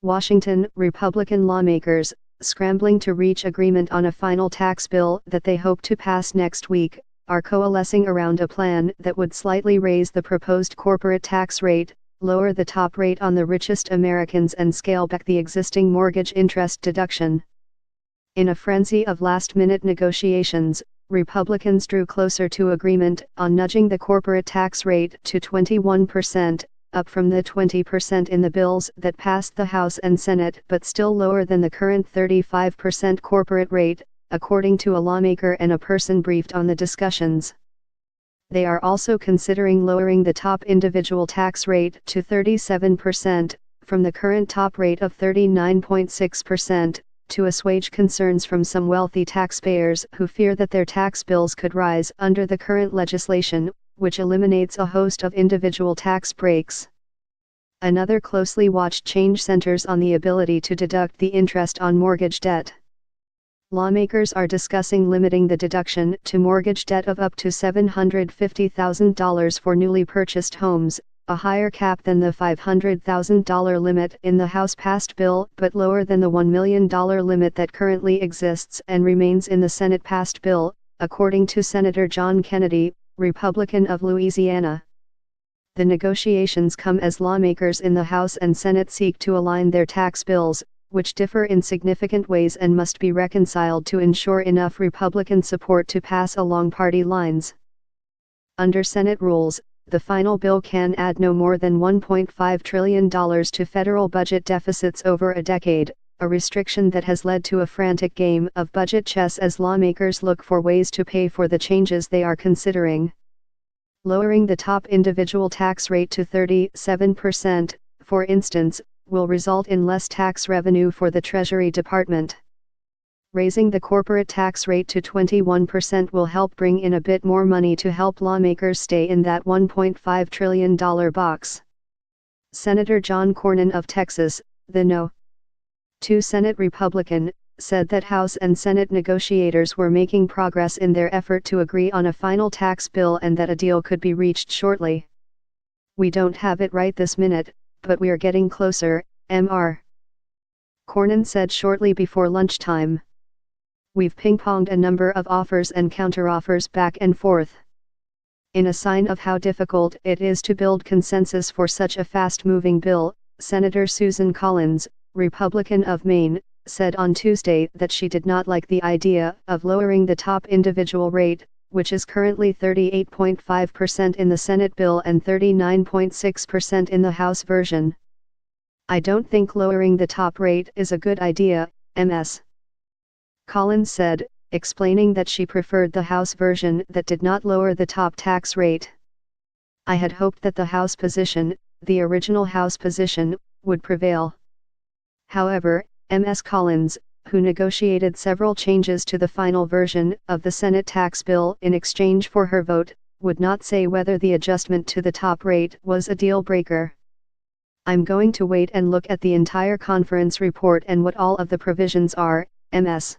Washington, Republican lawmakers, scrambling to reach agreement on a final tax bill that they hope to pass next week, are coalescing around a plan that would slightly raise the proposed corporate tax rate, lower the top rate on the richest Americans and scale back the existing mortgage interest deduction. In a frenzy of last-minute negotiations, Republicans drew closer to agreement on nudging the corporate tax rate to 21%, up from the 20% in the bills that passed the House and Senate but still lower than the current 35% corporate rate, according to a lawmaker and a person briefed on the discussions. They are also considering lowering the top individual tax rate to 37%, from the current top rate of 39.6%, to assuage concerns from some wealthy taxpayers who fear that their tax bills could rise under the current legislation, which eliminates a host of individual tax breaks. Another closely watched change centers on the ability to deduct the interest on mortgage debt. Lawmakers are discussing limiting the deduction to mortgage debt of up to $750,000 for newly purchased homes, a higher cap than the $500,000 limit in the House-passed bill but lower than the $1 million limit that currently exists and remains in the Senate-passed bill, according to Senator John Kennedy, Republican of Louisiana. The negotiations come as lawmakers in the House and Senate seek to align their tax bills, which differ in significant ways and must be reconciled to ensure enough Republican support to pass along party lines. Under Senate rules, the final bill can add no more than $1.5 trillion to federal budget deficits over a decade, a restriction that has led to a frantic game of budget chess as lawmakers look for ways to pay for the changes they are considering. Lowering the top individual tax rate to 37%, for instance, will result in less tax revenue for the Treasury Department. Raising the corporate tax rate to 21% will help bring in a bit more money to help lawmakers stay in that $1.5 trillion box. Senator John Cornyn of Texas, the No. 2 Senate Republican, said that House and Senate negotiators were making progress in their effort to agree on a final tax bill and that a deal could be reached shortly. "We don't have it right this minute, but we're getting closer," Mr. Cornyn said shortly before lunchtime. "We've ping-ponged a number of offers and counteroffers back and forth." In a sign of how difficult it is to build consensus for such a fast-moving bill, Senator Susan Collins, Republican of Maine, said on Tuesday that she did not like the idea of lowering the top individual rate, which is currently 38.5% in the Senate bill and 39.6% in the House version. "I don't think lowering the top rate is a good idea," Ms. Collins said, explaining that she preferred the House version that did not lower the top tax rate. "I had hoped that the House position, the original House position, would prevail." However, Ms. Collins, who negotiated several changes to the final version of the Senate tax bill in exchange for her vote, would not say whether the adjustment to the top rate was a deal breaker. "I'm going to wait and look at the entire conference report and what all of the provisions are," Ms.